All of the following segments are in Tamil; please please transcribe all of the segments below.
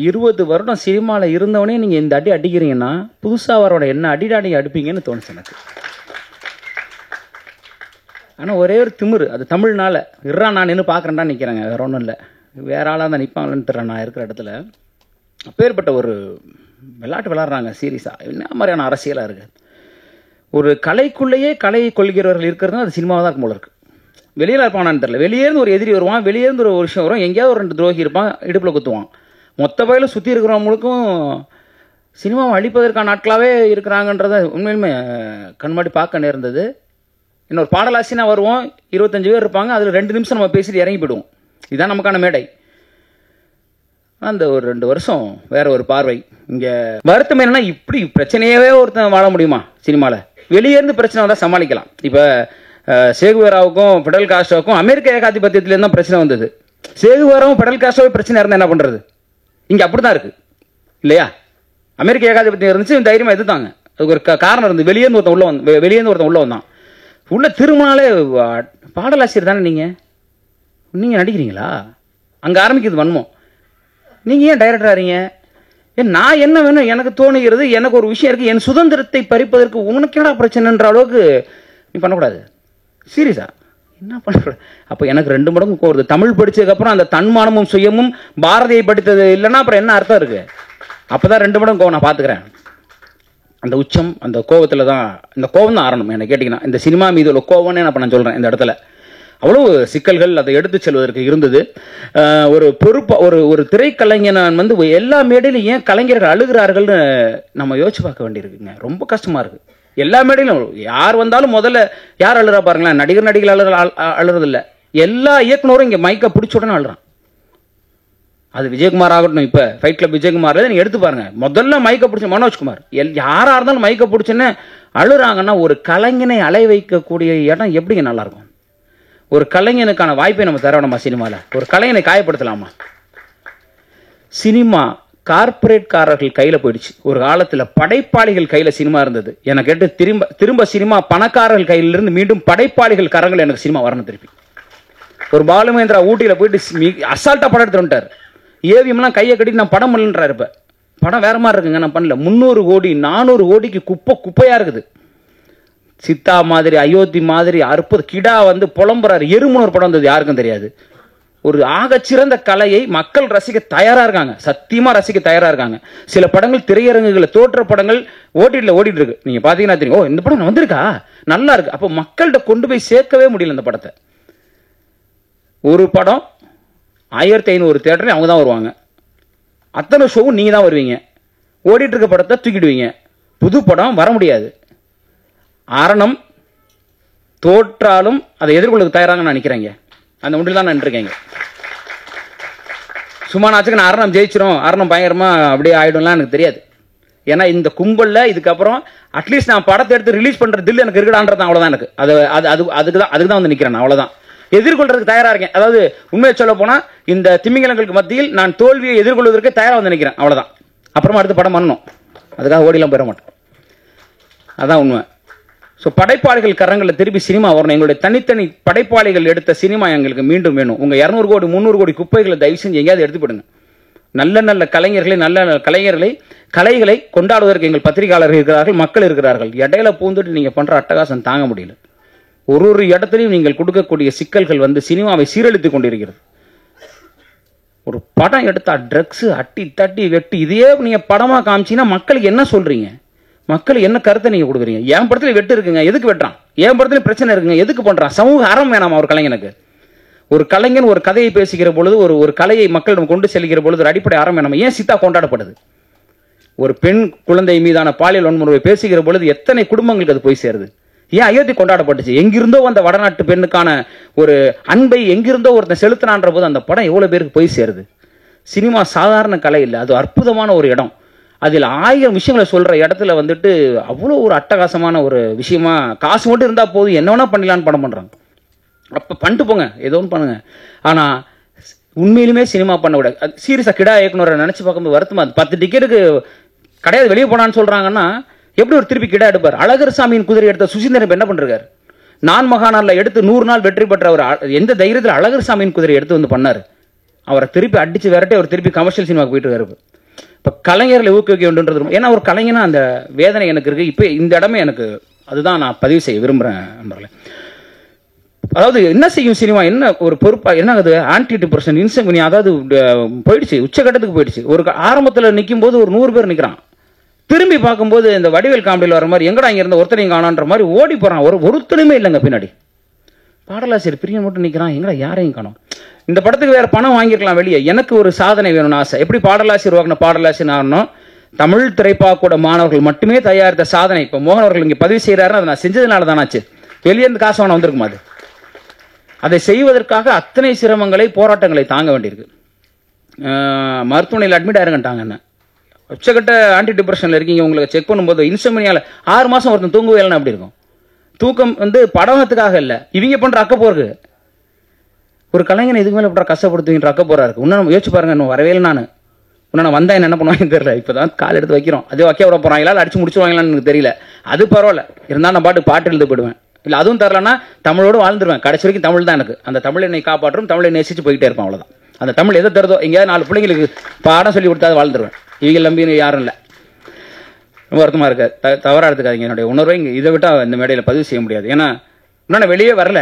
20 வருடம் சினிமாவில் இருந்தவனே நீங்கள் இந்த அடி அடிக்கிறீங்கன்னா புதுசாக வரோட என்ன அடிடா நீங்கள் அடிப்பீங்கன்னு தோணுச்சு எனக்கு. ஆனால் ஒரே ஒரு திமிரு, அது தமிழ்னால நான் நின்று பார்க்குறேன்டா நிற்கிறேங்க, வேற ஒன்றும் இல்லை. வேற ஆளாக தான் நிற்பாங்களேன்னு தெரில நான் இருக்கிற இடத்துல. அப்பேற்பட்ட ஒரு விளையாட்டு விளாட்றாங்க சீரியஸாக. என்ன மாதிரியான அரசியலாக இருக்குது? ஒரு கலைக்குள்ளேயே கலையை கொள்கிறவர்கள் இருக்கிறதுனா அது சினிமாவாக தான் இருக்கும் போல இருக்குது. வெளியில் இருப்பானான்னு தெரியல. வெளியேருந்து ஒரு எதிரி வருவான், வெளியேருந்து ஒரு விஷயம் வரும், எங்கேயாவது ஒரு 2 துரோகி இருப்பான், இடுப்பில் குத்துவான். மொத்த வகையில் சுற்றி இருக்கிறவங்களுக்கும் சினிமாவை அழிப்பதற்கான நாட்களாகவே இருக்கிறாங்கன்றத உண்மையிலுமே கண்மாடி பார்க்க நேர்ந்தது. இன்னொரு பாடலாசினா வருவோம், 25 பேர் இருப்பாங்க, அதில் 2 நிமிஷம் நம்ம பேசிட்டு இறங்கி போயிடுவோம். இதுதான் நமக்கான மேடை. அந்த ஒரு 2 வருஷம் வேற ஒரு பார்வை. இங்கே வருத்தம் என்னன்னா, இப்படி பிரச்சனையவே ஒருத்தன் வாழ முடியுமா சினிமாவில்? வெளியேருந்து பிரச்சனை வந்தால் சமாளிக்கலாம். இப்போ சேகுவேராவுக்கும் பிடல் காஸ்ட்ரோவுக்கும் அமெரிக்க ஏகாதிபத்தியத்துலேருந்து தான் பிரச்சனை வந்தது. சேகுவேராவும் பிடல் காஸ்ட்ரோவே பிரச்சனை இருந்தால் என்ன பண்ணுறது? இங்கே அப்படி தான் இருக்குது இல்லையா? அமெரிக்க ஏகாதிபத்தியம் இருந்துச்சு, தைரியமாக எதிர்த்தாங்க. அதுக்கு ஒரு காரணம் இருந்து வெளியேருந்து ஒருத்தன் உள்ள வந்தான். உள்ள திரும்பினாலே பாடலாசிரியர் தானே நீங்கள் நடிக்கிறீங்களா? அங்கே ஆரம்பிக்கிறது வன்மம். நீங்கள் ஏன் டைரக்டர் ஆறீங்க? நான் என்ன வேணும் எனக்கு தோணுகிறது, எனக்கு ஒரு விஷயம் இருக்குது, என் சுதந்திரத்தை பறிப்பதற்கு உனக்கு என்னடா பிரச்சனைன்ற அளவுக்கு நீ பண்ணக்கூடாது. சீரியஸா என்ன பண்ணக்கூடாது? அப்போ எனக்கு 2 மடங்கு கோருது. தமிழ் படித்ததுக்கப்புறம் அந்த தன்மானமும் சுயமும் பாரதியை படித்தது இல்லைன்னா அப்புறம் என்ன அர்த்தம் இருக்குது? அப்போ தான் 2 மடங்கு கோவம் நான் பார்த்துக்கிறேன். அந்த உச்சம், அந்த கோவத்தில் தான், இந்த கோவம் தான் ஆரணும் என்ன கேட்டிங்கன்னா. இந்த சினிமா மீது உள்ள கோவம்னே நான் சொல்கிறேன். இந்த இடத்துல அவ்வளோ சிக்கல்கள் அதை எடுத்து செல்வதற்கு இருந்தது. ஒரு ஒரு திரைக்கலைஞன் வந்து எல்லா மேடையிலும் ஏன் கலைஞர்கள் அழுகிறார்கள்னு நம்ம யோசிச்சு பார்க்க வேண்டியிருக்குங்க. ரொம்ப கஷ்டமாக இருக்குது. எல்லா மேடையிலும் யார் வந்தாலும் முதல்ல யார் அழுறா பாருங்களேன். நடிகர்கள் அழுறதில்ல. எல்லா இயக்குனரும் இங்கே மைக்கை பிடிச்ச உடனே அழுறான். அது விஜயகுமார் ஆகட்டும், இப்போ ஃபைட் கிளப் விஜயகுமார் நீங்கள் எடுத்து பாருங்க, முதல்ல மைக்கை பிடிச்ச மனோஜ்குமார், யாராக இருந்தாலும் மைக்கை பிடிச்சுன்னு அழுறாங்கன்னா ஒரு கலைஞனை அலை வைக்கக்கூடிய இடம் எப்படிங்க நல்லா இருக்கும்? ஒரு கலைஞனுக்கான வாய்ப்பை நம்ம தர வேணுமா சினிமாவில்? ஒரு கலைஞனை காயப்படுத்தலாமா? சினிமா கார்பரேட்காரர்கள் கையில் போயிடுச்சு. ஒரு காலத்தில் படைப்பாளிகள் கையில் சினிமா இருந்தது. எனக்கு கேட்டு திரும்ப சினிமா பணக்காரர்கள் கையிலிருந்து மீண்டும் படைப்பாளிகள் கரங்கள் எனக்கு சினிமா வரணும் திருப்பி. ஒரு பாலுமேந்திரா ஊட்டியில் போயிட்டு அசால்ட்டாக படம் எடுத்து வந்துட்டார். ஏவிஎம்லாம் கையை கட்டிட்டு நான் படம் பண்ணலன்றார். இப்போ படம் வேற மாதிரி இருக்குங்க, நான் பண்ணல. 300 கோடி 400 கோடிக்கு குப்பையாக இருக்குது. சித்தா மாதிரி, அயோத்தி மாதிரி, அற்புத கிடா வந்து புலம்புறாரு. எருமுன்னு ஒரு படம் வந்தது, யாருக்கும் தெரியாது. ஒரு ஆகச்சிறந்த கலையை மக்கள் ரசிக்க தயாரா இருக்காங்க, சத்தியமா ரசிக்க தயாரா இருக்காங்க. சில படங்கள் திரையரங்குகளில் தோற்ற படங்கள் ஓடிடில ஓடிட்டு இருக்கு. நீங்க பாத்தீங்கன்னா தெரியும், ஓ இந்த படம் வந்திருக்கா, நல்லா இருக்கு. அப்போ மக்கள்கிட்ட கொண்டு போய் சேர்க்கவே முடியல இந்த படத்தை. ஒரு படம் 1500 தியேட்டர்ல அவங்க தான் வருவாங்க. அத்தனை ஷோவும் நீங்க தான் வருவீங்க. ஓடிட்டு இருக்க படத்தை தூக்கிடுவீங்க. புது படம் வர முடியாது. ஆரணம் தோற்றாலும் அதை எதிர்கொள்ள தயாராக நான் நினைக்கிறேங்க. அந்த ஒன்றில் தான் நான் நின்றுருக்கேங்க. சும்மா நாச்சுக்கு நான் அரணம் ஜெயிச்சிரும், அரணம் பயங்கரமா அப்படியே ஆயிடும்லாம் எனக்கு தெரியாது. ஏன்னா இந்த கும்பலில் இதுக்கப்புறம் அட்லீஸ்ட் நான் படத்தை எடுத்து ரிலீஸ் பண்ற தில் எனக்கு இருக்குடான்றது அவ்வளோதான். எனக்கு அதுக்கு தான் வந்து நிற்கிறேன். அவ்வளோதான், எதிர்கொள்றதுக்கு தயாரா இருக்கேன். அதாவது உண்மையை சொல்ல போனா இந்த திமிங்கலங்களுக்கு மத்தியில் நான் தோல்வியை எதிர்கொள்வதற்கு தயாரா வந்து நிற்கிறேன். அவ்வளோதான். அப்புறமா அடுத்து படம் பண்ணணும், அதுக்காக ஓடிலாம் போயிட மாட்டேன். அதான் உண்மை. ஸோ படைப்பாளிகள் கரங்களில் திருப்பி சினிமா வரணும். எங்களுடைய தனித்தனி படைப்பாளிகள் எடுத்த சினிமா எங்களுக்கு மீண்டும் வேணும். உங்கள் 200 கோடி 300 கோடி குப்பைகளை தயவு செஞ்சு எங்கேயாவது எடுத்து போடுங்க. நல்ல நல்ல கலைஞர்களை, நல்ல கலைஞர்களை, கலைகளை கொண்டாடுவதற்கு எங்கள் பத்திரிகையாளர்கள் இருக்கிறார்கள், மக்கள் இருக்கிறார்கள். இடையில பூந்துட்டு நீங்கள் பண்ணுற அட்டகாசம் தாங்க முடியல. ஒரு இடத்துலையும் நீங்கள் கொடுக்கக்கூடிய சிக்கல்கள் வந்து சினிமாவை சீரழித்து கொண்டிருக்கிறது. ஒரு படம் எடுத்தா ட்ரக்ஸ் அட்டி தட்டி வெட்டி இதையே நீங்கள் படமாக காமிச்சிங்கன்னா மக்களுக்கு என்ன சொல்றீங்க? மக்கள் என்ன கருத்தை நீங்க கொடுக்குறீங்க? என் படத்துல வெட்டு இருக்குங்க, எதுக்கு வெட்டுறான்? என் படத்துல பிரச்சனை இருக்குங்க, எதுக்கு பண்றான்? சமூக அறம் வேணாமா ஒரு கலைஞனுக்கு? ஒரு கலைஞன் ஒரு கதையை பேசுகிற பொழுது, ஒரு கலையை மக்களிடம் கொண்டு செல்கிற பொழுது ஒரு அடிப்படை அறம் வேணாமா? ஏன் சித்தா கொண்டாடப்படுது? ஒரு பெண் குழந்தை மீதான பாலியல் வன்முறை பேசுகிற பொழுது எத்தனை குடும்பங்களுக்கு அது போய் சேருது? ஏன் அயோத்தி கொண்டாடப்பட்டுச்சு? எங்கிருந்தோ அந்த வடநாட்டு பெண்ணுக்கான ஒரு அன்பை எங்கிருந்தோ ஒருத்தன் செலுத்தினான்ற போது அந்த படம் எவ்வளவு பேருக்கு போய் சேருது? சினிமா சாதாரண கலை இல்லை, அது அற்புதமான ஒரு இடம். அதில் 1000 விஷயங்களை சொல்ற இடத்துல வந்துட்டு அவ்வளோ ஒரு அட்டகாசமான ஒரு விஷயமா காசு மட்டும் இருந்தா போதும் என்ன வேணா பண்ணிடலான்னு படம் பண்றாங்க. அப்ப பண்ணிட்டு போங்க, ஏதோ ஒன்று பண்ணுங்க. ஆனா உண்மையிலுமே சினிமா பண்ண விட சீரியஸா கிடா இயக்குனரை நினைச்சு பார்க்கும்போது வருத்தமா. 10 டிக்கெட்டுக்கு கிடையாது வெளியே போனான்னு சொல்றாங்கன்னா எப்படி ஒரு திருப்பி கிடா எடுப்பார்? அழகர் சாமியின் குதிரை எடுத்த சுசீந்திரன் என்ன பண்றாரு? நான் மகாநாளில் எடுத்து 100 நாள் வெற்றி பெற்ற ஒரு எந்த தைரியத்தில் அழகர் சாமியின் குதிரை எடுத்து வந்து பண்ணாரு? அவரை திருப்பி அடிச்சு விரட்டி அவர் திருப்பி கமர்ஷியல் சினிமாவுக்கு போயிட்டு இருக்காரு. இப்போ கலைஞர்களை ஊக்குவிக்க வேண்டும்ன்றது, ஏன்னா ஒரு கலைஞனா அந்த வேதனை எனக்கு இருக்கு. இப்போ இந்த இடமே எனக்கு அதுதான் நான் பதிவு செய்ய விரும்புகிறேன் நண்பர்களே. அதாவது என்ன செய்யும் சினிமா, என்ன ஒரு பொறுப்பா என்ன ஆகுது, ஆன்டி டிப்ரெஷன் இன்சம்னியா, அதாவது போயிடுச்சு, உச்சகட்டத்துக்கு போயிடுச்சு. ஒரு ஆரம்பத்தில் நிற்கும் போது ஒரு 100 பேர் நிற்கிறான், திரும்பி பார்க்கும்போது இந்த வடிவேல் காமெடியில் வர மாதிரி எங்கடா இங்கே இருந்த ஒருத்தனையும் காணான்ற மாதிரி ஓடி போகிறான். ஒருத்தனுமே இல்லைங்க பின்னாடி. பாடலாசிரியர் பிரியன் மட்டும் நிற்கிறான், எங்கடா யாரையும் காணோம். இந்த படத்துக்கு வேற பணம் வாங்கிருக்கலாம் வெளியே, எனக்கு ஒரு சாதனை வேணும்னு ஆசை. எப்படி பாடலாசிரியர் வாங்கின பாடலாசிரியர் ஆகணும், தமிழ் திரைப்பாக்கூட மாணவர்கள் மட்டுமே தயாரித்த சாதனை இப்போ மோகன் அவர்கள் இங்கே பதிவு செய்கிறாருன்னு அதை நான் செஞ்சதுனால தானாச்சு. வெளியே இருந்து காசு வாங்க வந்திருக்குமா அது? அதை செய்வதற்காக அத்தனை சிரமங்களை போராட்டங்களை தாங்க வேண்டியிருக்கு. மருத்துவமனையில் அட்மிட் ஆயிருங்கட்டாங்க. என்ன உச்சகட்ட ஆன்டி டிப்ரெஷனில் இருக்கீங்க, உங்களுக்கு செக் பண்ணும்போது இன்சம்னியாவில் 6 மாதம் ஒருத்தன் தூங்கவே இல்லைன்னா அப்படி இருக்கும். தூக்கம் படத்துக்காக இல்லை, இவங்க பண்ணுற அக்கப்போருக்கு. ஒரு கலைஞனை இதுக்கு மேலே பண்ற கஷ்டப்படுத்துவீங்க அக்கப்போரா இருக்கு. இன்னும் யோசிச்சு பாருங்க, இன்னும் வரவே இல்லை. நான் இன்னும் வந்தா என்ன பண்ணுவாங்கன்னு தெரியல. இப்போதான் கால் எடுத்து வைக்கிறோம், அதே வைக்க விட போறாங்களா இல்லை அடிச்சு முடிச்சுவாங்களான்னு எனக்கு தெரியல. அது பரவாயில்ல, இருந்தாலும் நான் பாட்டு எழுத போயிடுவேன். இல்லை அதுவும் தரலன்னா தமிழோடு வாழ்ந்துருவேன். கடைசி வரைக்கும் தமிழ் தான் எனக்கு. அந்த தமிழ் என்னை காப்பாற்றும், தமிழை நேசிச்சு போயிட்டே இருப்பேன். அவ்வளோதான். அந்த தமிழ் எதை தருதோ, எங்கேயாவது 4 பிள்ளைங்களுக்கு பாடம் சொல்லி கொடுத்தா வாழ்ந்துருவேன். இவங்க நம்பி யாரும் இல்லை. ரொம்ப வருத்தமாக இருக்கு, தவறாக எடுத்துக்காதீங்க. என்னுடைய உணர்வை இதை விட்டால் இந்த மேடையில் பதிவு செய்ய முடியாது. ஏன்னா இன்னும் வெளியே வரல,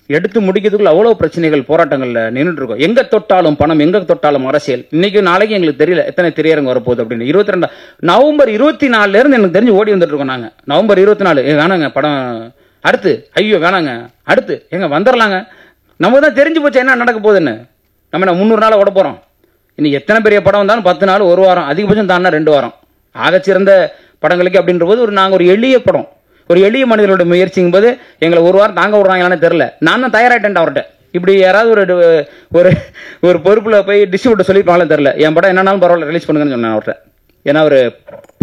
எடுத்து முடிக்கிறதுக்குள்ள அவ்வளோ பிரச்சனைகள் போராட்டங்கள்ல நின்றுட்டு இருக்கோம். எங்க தொட்டாலும் பணம், எங்க தொட்டாலும் அரசியல். இன்னைக்கு நாளைக்கு எங்களுக்கு தெரியல எத்தனை திரையரங்கு வரப்போகுது அப்படின்னு. 22 நவம்பர் 24 இருந்து எனக்கு தெரிஞ்சு ஓடி வந்துட்டு இருக்கோம் நாங்க. நவம்பர் 24 வேணாங்க படம், அடுத்து ஐயோ வேணாங்க, அடுத்து எங்க வந்துடலாங்க. நமக்கு தான் தெரிஞ்சு போச்சு என்ன நடக்க போகுதுன்னு. நம்ம 300 நாள் ஓட போறோம். இன்னைக்கு எத்தனை பெரிய படம் வந்தாலும் 10 நாள், 1 வாரம், அதிகபட்சம் தாண்டா 2 வாரம். ஆகச்சிறந்த படங்களுக்கு அப்படின்ற போது நாங்கள் ஒரு எளிய படம், ஒரு எளிய மனிதனோட முயற்சிங்கும் போது எங்களை 1 வாரம் தாங்க விடுறாங்களான்னு தெரியல. நான் தான் தயாராகிட்டேன் அவர்கிட்ட. இப்படி யாராவது ஒரு பொறுப்புல போய் டிஸ்ட்ரிபியூட்டர் சொல்லியிருப்பாங்களே தெரியல. என் படம் என்னன்னாலும் பரவாயில்ல ரிலீஸ் பண்ணுங்கன்னு சொன்னேன் அவர்கிட்ட. ஏன்னா அவர்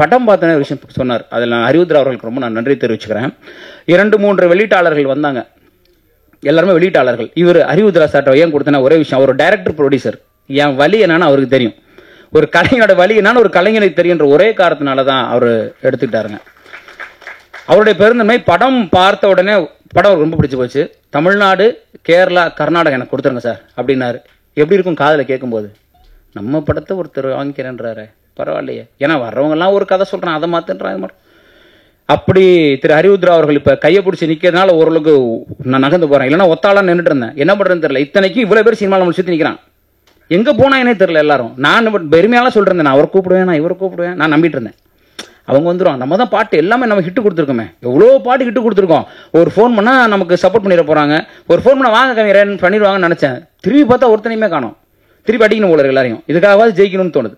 படம் பார்த்தன விஷயம் சொன்னார். அதில் நான் அறிவுத்ரா அவர்களுக்கு ரொம்ப நான் நன்றி தெரிவிச்சுக்கிறேன். 2-3 வெளியீட்டாளர்கள் வந்தாங்க, எல்லாருமே வெளியீட்டாளர்கள். இவர் அறிவுத்ரா சார்ட்ட ஏன் கொடுத்தனா ஒரே விஷயம், அவர் டைரக்டர் ப்ரொடியூசர். என் வலி என்னன்னு அவருக்கு தெரியும், ஒரு கலைஞனோட வலி என்னன்னு ஒரு கலைஞனுக்கு தெரியுன்ற ஒரே காரணத்தினால தான் அவர் எடுத்துக்கிட்டாருங்க. அவருடைய பெருந்தன்மை, படம் பார்த்த உடனே படம் ரொம்ப பிடிச்சி போச்சு, தமிழ்நாடு, கேரளா, கர்நாடகா எனக்கு கொடுத்துருங்க சார் அப்படின்னாரு. எப்படி இருக்கும் காதில் கேட்கும்போது, நம்ம படத்தை ஒருத்தர் வாங்கிக்கிறேன்றாரு, பரவாயில்லையே. ஏன்னா வர்றவங்கலாம் ஒரு கதை சொல்கிறேன், அதை மாற்றுன்றாங்க. அப்படி திரு அறிவுத்ரா அவர்கள் இப்போ கையை பிடிச்சி நிற்கிறதுனால ஓரளவுக்கு நான் நகர்ந்து போகிறேன். இல்லைன்னா ஒத்தாலாம் நின்றுட்டு இருந்தேன், என்ன பண்ணுறதுன்னு தெரியல. இத்தனைக்கும் இவ்வளோ பேர் சினிமாவில் நம்ம சுற்றி நிற்கிறான், எங்கே போனாங்கன்னே தெரியல எல்லாரும். நான் பெருமையாலாம் சொல்கிறேன், நான் அவரை கூப்பிடுவேன், நான் இவரை கூப்பிடுவேன், நான் நம்பிட்டு இருந்தேன். அவங்க வந்துடும், நம்ம தான் பாட்டு எல்லாமே நம்ம ஹிட்டு கொடுத்துருக்கோமே, எவ்வளோ பாட்டு ஹிட்டு கொடுத்துருக்கோம். ஒரு ஃபோன் பண்ணால் நமக்கு சப்போர்ட் பண்ணிட போகிறாங்க, ஒரு ஃபோன் பண்ணால் வாங்க கவிஞரன் பண்ணிடுவாங்கன்னு நினச்சேன். திரும்பி பார்த்தா ஒருத்தனையுமே காணும். திருப்பி அடிக்கணும் போல எல்லாரையும். இதுக்காகவாது ஜெயிக்கணும்னு தோணுது,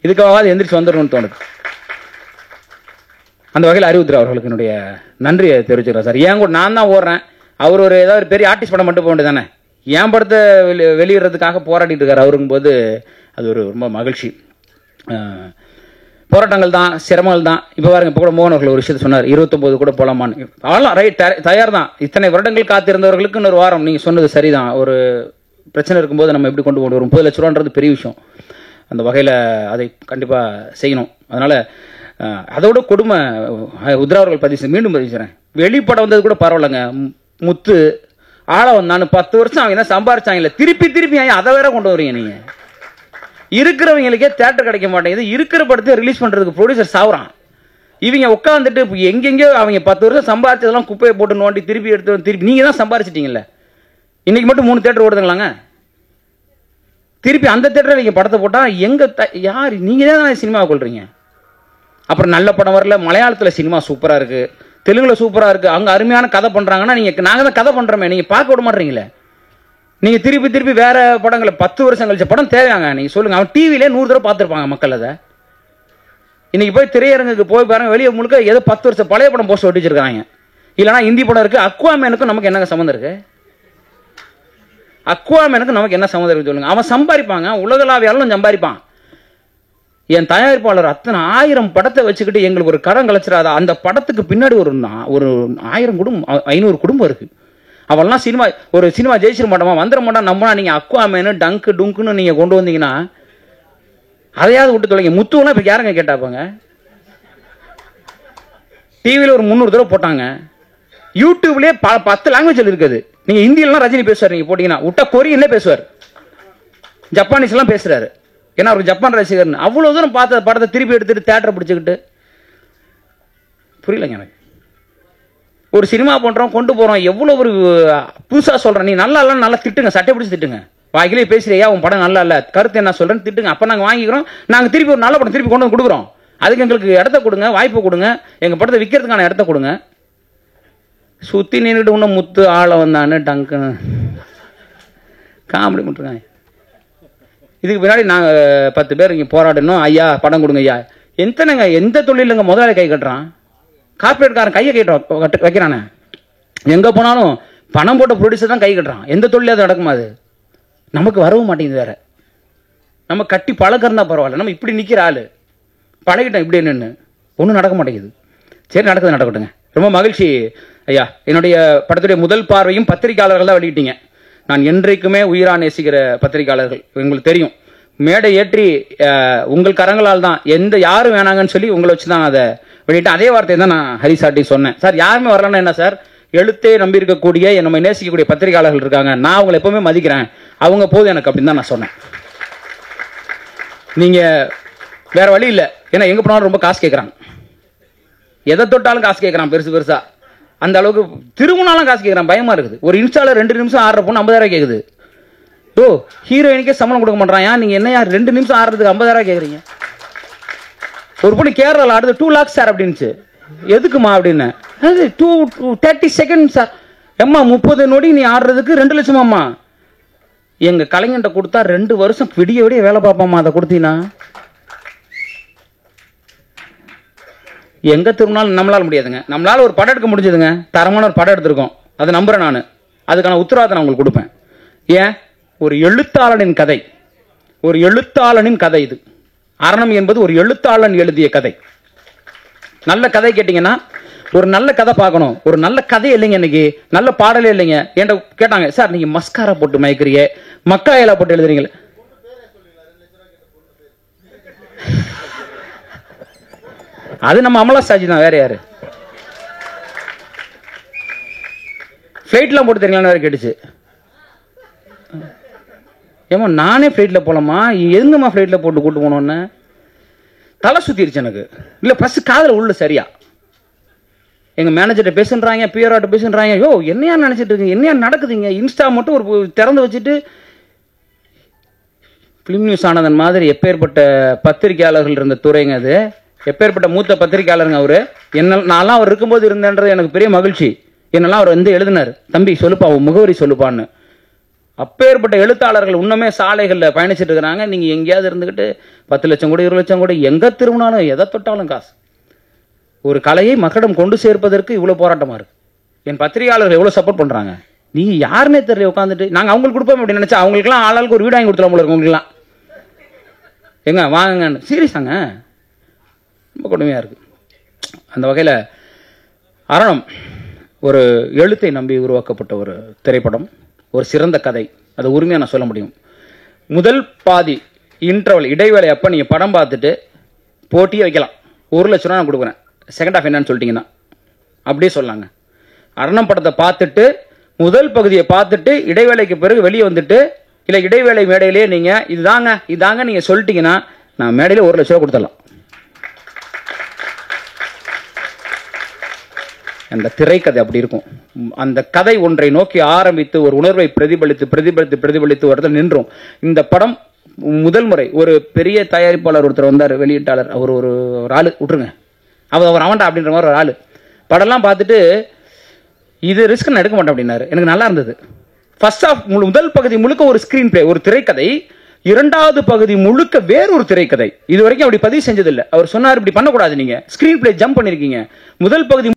இதுக்காகவாது எந்திரிச்சு வந்துடணும்னு தோணுது. அந்த வகையில் அறிவுத்ரா அவர்களுக்கு என்னுடைய நன்றியை தெரிவிச்சுக்கிறேன் சார். ஏன் கூட நான் தான் ஓடுறேன், அவர் ஏதாவது பெரிய ஆர்டிஸ்ட் படம் மட்டும் போக வேண்டியது தானே. என் படத்தை வெளியிடுறதுக்காக போராடிட்டு இருக்காரு அவருக்கும் போது அது ஒரு ரொம்ப மகிழ்ச்சி. போராட்டங்கள் தான், சிரமங்கள் தான். இப்போ பாருங்க, இப்போ கூட மோகன் அவர்கள் ஒரு விஷயத்தை சொன்னார், 29 கூட போலாமான்னு. அவெல்லாம் ரைட், தயார் தான். இத்தனை வருடங்கள் காத்திருந்தவர்களுக்கு இன்னொரு வாரம். நீங்கள் சொன்னது சரிதான். ஒரு பிரச்சனை இருக்கும்போது நம்ம எப்படி கொண்டு போகணும், ஒரு 30 லட்ச ரூபான்றது பெரிய விஷயம். அந்த வகையில் அதை கண்டிப்பாக செய்யணும். அதனால் அதோட கொடுமை உத்ரா அவர்கள் மீண்டும் பதிவு செய்கிறேன். வெளிப்படம் வந்தது கூட பரவாயில்லைங்க, முத்து ஆள வந்தான்னு 10 வருஷம் அவங்க என்ன சம்பாரிச்சாங்கல்ல, திருப்பி அதை வேற கொண்டு வரீங்க. நீங்கள் இருக்கிறவங்களுக்கே தேட்டர் கிடைக்க மாட்டேங்குது, இருக்கிற படத்தை ரிலீஸ் பண்ணுறதுக்கு ப்ரொடியூசர் சாவுறான். இவங்க உட்காந்துட்டு எங்கெங்கயோ அவங்க 10 வருஷம் சம்பாரிச்சதெல்லாம் குப்பையை போட்டு நோண்டி திருப்பி எடுத்து திருப்பி நீங்கள் தான் சம்பாரிச்சிட்டீங்கல்ல. இன்னைக்கு மட்டும் 3 தேட்டர் ஓடுதுங்களாங்க. திருப்பி அந்த தேட்டரை நீங்கள் படத்தை போட்டால் எங்கே யார் நீங்கள் தான் சினிமாவை கொள்றீங்க. அப்புறம் நல்ல படம் வரல, மலையாளத்தில் சினிமா சூப்பராக இருக்குது, தெலுங்குல சூப்பராக இருக்குது, அங்கே அருமையான கதை பண்ணுறாங்கன்னா நாங்கள் தான் கதை பண்ணுறோமே, நீங்கள் பார்க்க விட மாட்டீங்களே. நீங்கள் திருப்பி வேற படங்களை 10 வருஷம் கழிச்ச படம் தேவையாங்க. நீங்கள் சொல்லுங்கள், அவன் டிவிலே 100 தடவை பார்த்துருப்பாங்க மக்கள். அதை இன்னைக்கு போய் திரையரங்குக்கு போய் பாருங்க, வெளியே முழுக்க ஏதோ 10 வருஷம் பழைய படம் போஸ்ட் ஒட்டி வச்சிருக்காங்க. இல்லைனா ஹிந்தி படம் இருக்குது. அக்வாமேனுக்கும் நமக்கு என்ன சம்மந்தம் இருக்கு? அக்வாமேனுக்கு நமக்கு என்ன சம்மந்தம் இருக்கு சொல்லுங்க. அவன் சம்பாதிப்பாங்க, உலகளாவியாலும் சம்பாதிப்பான். என் தயாரிப்பாளர் அத்தனை 1000 படத்தை வச்சுக்கிட்டு எங்களுக்கு ஒரு கடன் கலைச்சிடாத. அந்த படத்துக்கு பின்னாடி ஒரு 1000 குடும்பம், 500 குடும்பம் இருக்கு. அவெல்லாம் ஒரு சினிமா ஜெயிச்சிட மாட்டோமா, வந்துட மாட்டான். நம்பினா நீங்க அக்வாமேனு டங்கு டுங்குன்னு நீங்க கொண்டு வந்தீங்கன்னா அதையாவது விட்டு தொலைங்க. முத்துவெல்லாம் இப்ப யாருங்க கேட்டாப்பாங்க? டிவியில் ஒரு 300 தடவை போட்டாங்க. யூடியூப்லயே 10 லாங்குவேஜ் இருக்குது. நீங்க ஹிந்தியிலாம் ரஜினி பேசுவார், நீங்க போட்டீங்கன்னா விட்டா கொரியன்ல பேசுவார். ஜப்பானீஸ் எல்லாம் பேசுறாரு. ஏன்னா அவருக்கு ஜப்பான் ரசிகர்னு. அவ்வளவு தூரம் பார்த்த படத்தை திருப்பி எடுத்துட்டு தியேட்டரை பிடிச்சிக்கிட்டு, புரியலங்க எனக்கு. ஒரு சினிமா பண்றோம், கொண்டு போறோம், எவ்வளவு ஒரு புதுசா சொல்றேன். நீ நல்லா இல்ல, நல்லா திட்டுங்க, சட்டை பிடிச்சி திட்டுங்க. வாய்க்கிலே பேசுறியா, உன் படம் நல்லா இல்ல, கருத்து என்ன சொல்றேன்னு திட்டுங்க. அப்ப நாங்க வாங்கிக்கிறோம். நாங்க திருப்பி ஒரு நல்ல படம் திருப்பி கொண்டு வந்து கொடுக்குறோம். அதுக்கு எங்களுக்கு இடத்த கொடுங்க, வாய்ப்பு கொடுங்க, எங்க படத்தை விற்கிறதுக்கான இடத்த கொடுங்க. சுத்தி நின்றுட்டு இன்னும் முத்து ஆள வந்தான்னு டங்கு காமெடி பண்ணிருக்காங்க. இதுக்கு பின்னாடி நாங்க 10 பேர் இங்க போராடணும். ஐயா படம் கொடுங்க ஐயா. எத்தனைங்க, எந்த தொழிலுங்க முதலாளி கை கட்டுறான், கார்பரேட்காரன் கையை வைக்கிறானே. எங்க போனாலும் பணம் போட்ட ப்ரொடியூசர் தான் கை கட்டுறான். எந்த தொழிலும் அது நடக்குமா? அது நமக்கு வரவும் மாட்டேங்குது. வேற நம்ம கட்டி பழக்கிறதா பரவாயில்ல. நம்ம இப்படி நிக்கிற ஆளு பழகிட்டோம் இப்படி நின்று, ஒன்றும் நடக்க மாட்டேங்குது. சரி, நடக்குது, நடக்கட்டுங்க. ரொம்ப மகிழ்ச்சி ஐயா. என்னுடைய படத்துடைய முதல் பார்வையும் பத்திரிகையாளர்கள் தான் வெளியிட்டீங்க. நான் என்றைக்குமே உயிரா நேசிக்கிற பத்திரிகையாளர்கள், உங்களுக்கு தெரியும். மேடை ஏற்றி உங்கள் கரங்களால் தான், எந்த யாரும் வேணாங்கன்னு சொல்லி உங்களை வச்சு தான் அதை வெளியிட்டேன். அதே வார்த்தையை தான் நான் ஹரிசாட்டி சொன்னேன். சார் யாருமே வரலன்னா என்ன சார், எழுத்தே நம்பி இருக்கக்கூடிய நம்ம நேசிக்கக்கூடிய பத்திரிகையாளர்கள் இருக்காங்க, நான் அவங்களை எப்பவுமே மதிக்கிறேன், அவங்க போதும் எனக்கு அப்படின்னு தான் நான் சொன்னேன். நீங்க வேற வழி இல்லை. ஏன்னா எங்க போனாலும் ரொம்ப காசு கேட்கறாங்க, எதை தொட்டாலும் காசு கேட்கறான் பெருசு பெருசா. அந்த அளவுக்கு திரும்பினாலும் காசு கேட்கறான். பயமா இருக்குது. ஒரு இன்ஸ்டால 2 நிமிஷம் ஆடுற பொண்ணு 50,000 கேக்குது. ஓ, ஹீரோயினுக்கே சம்பளம் கொடுக்க மாட்டான். நீங்க என்ன 2 நிமிஷம் ஆடுறதுக்கு 50,000 கேக்குறீங்க? ஒரு பொண்ணு கேரளால ஆடுது 2 lakhs சார் அப்படின்னுச்சு. எதுக்குமா அப்படின்னு. 30 seconds சார். எம்மா 30 நொடி நீ ஆடுறதுக்கு 2 லட்சமாம்மா. எங்க கலைஞன்ட்ட கொடுத்தா 2 வருஷம் விடிய விடிய வேலை பார்ப்பாமா. அதை கொடுத்தீங்கன்னா எங்க திரும்பினாலும் நம்மளால முடியாதுங்க. நம்மளால ஒரு படம் எடுக்க முடிஞ்சதுங்க, தரமான ஒரு படம் எடுத்திருக்கோம், அதை நம்புறேன் நான். அதுக்கான உத்தரவாதம் நான் உங்களுக்கு கொடுப்பேன். ஏன், ஒரு எழுத்தாளனின் கதை, ஒரு எழுத்தாளனின் கதை இது. அரணம் என்பது ஒரு எழுத்தாளன் எழுதிய கதை. நல்ல கதை கேட்டீங்கன்னா, ஒரு நல்ல கதை பார்க்கணும். ஒரு நல்ல கதை இல்லைங்க, இன்னைக்கு நல்ல பாடலே இல்லைங்க. என்கிட்ட கேட்டாங்க, சார் நீங்க மஸ்காரா போட்டு மயக்கிறீங்க, மக்காயிலா போட்டு எழுதுறீங்களே. அது நம்ம அமலா சாஜி தான், வேற யாரு? ஃபிளைட்லாம் போட்டு தெரியுங்களா வேற கேட்டுச்சு. ஏமா நானே ஃபிளைட்ல போலாமா, எங்கம்மா ஃபிளைட்ல போட்டு கூட்டு போனோன்னு தலை சுத்திருச்சு எனக்கு. இல்ல பஸ் காதல உள்ள சரியா. எங்க மேனேஜர்கிட்ட பேசுறாங்க, பிஆர்ஆர்ட்ட பேசுறாங்க. யோ என்னையா நினைச்சிட்டு இருக்கீங்க, என்னையா நடக்குதுங்க? இன்ஸ்டா மட்டும் ஒரு திறந்து வச்சுட்டு பிலிம் நியூஸ் ஆனதன் மாதிரி எப்பேற்பட்ட பத்திரிகையாளர்கள் இருந்த துறைங்க அது. எப்பேற்பட்ட மூத்த பத்திரிகையாளருங்க அவரு. என்ன நான்லாம் அவர் இருக்கும்போது இருந்தேன்றது எனக்கு பெரிய மகிழ்ச்சி. என்னெல்லாம் அவர் வந்து எழுதினார், தம்பி சொல்லுப்பா உன் முகவரி சொல்லுப்பான்னு. அப்பேற்பட்ட எழுத்தாளர்கள் இன்னுமே சாலைகளில் பயணிச்சுட்டு இருக்கிறாங்க. நீங்க எங்கேயாவது இருந்துகிட்டு 10 லட்சம் கூட 20 லட்சம் கூட எங்க திரும்பினாலும் எதை தொட்டாலும் காசு. ஒரு கலையை மக்களிடம் கொண்டு சேர்ப்பதற்கு இவ்வளவு போராட்டமா இருக்கு. என் பத்திரிகையாளர்கள் எவ்வளவு சப்போர்ட் பண்றாங்க. நீங்க யாருன்னே தெரியல உட்காந்துட்டு நாங்க அவங்களுக்கு கொடுப்போம் அப்படின்னு நினைச்சா அவங்களுக்குலாம் ஆளாளுக்கு ஒரு வீடு வாங்கி கொடுத்துலாம் போல இருக்கு. உங்களுக்குலாம் எங்க வாங்குங்கன்னு சீரியஸாங்க, ரொம்ப கொடுமையா இருக்கு. அந்த வகையில அரணம் ஒரு எழுத்தை நம்பி உருவாக்கப்பட்ட ஒரு திரைப்படம், ஒரு சிறந்த கதை. அதை உரிமையா நான் சொல்ல முடியும். முதல் பாதி இன்டர்வல் இடைவேளை அப்ப நீங்க படம் பார்த்துட்டு போட்டியே வைக்கலாம். 1 லட்சம் ரூபா நான் கொடுக்குறேன், செகண்ட் ஹாஃப் என்னன்னு சொல்லிட்டீங்கன்னா அப்படியே சொல்லாங்க. அரணம் படத்தை பார்த்துட்டு முதல் பகுதியை பார்த்துட்டு இடைவேளைக்கு பிறகு வெளியே வந்துட்டு இல்ல இடைவேளை மேடையிலேயே நீங்க இதாங்க நீங்க சொல்லிட்டீங்கன்னா நான் மேடையில 1 லட்சம் ரூபா கொடுத்துடலாம். அந்த திரைக்கதை அப்படி இருக்கும். அந்த கதை ஒன்றை நோக்கி ஆரம்பித்து ஒரு உணர்வை பிரதிபலித்து பிரதிபலித்து பிரதிபலித்து ஒரு இடத்துல நின்றோம். இந்த படம் முதல் முறை ஒரு பெரிய தயாரிப்பாளர் ஒருத்தர் வந்தார், வெளியீட்டாளர். அவர் ஒரு ஆளு விட்டுருங்க, அவர் அவன்டா அப்படின்ற மாதிரி ஒரு ஆளு. படம்லாம் பார்த்துட்டு இது ரிஸ்க் நான் எடுக்க மாட்டேன் அப்படின்னாரு. எனக்கு நல்லா இருந்தது. ஃபர்ஸ்ட் ஆஃப் முதல் பகுதி முழுக்க ஒரு ஸ்கிரீன் பிளே, ஒரு திரைக்கதை. 2வது பகுதி முழுக்க வேறொரு திரைக்கதை. இது வரைக்கும் அப்படி பதிவு செஞ்சதில்லை. அவர் சொன்னார் இப்படி பண்ணக்கூடாது, நீங்க ஸ்கிரீன் பிளே ஜம்ப் பண்ணிருக்கீங்க. முதல் பகுதி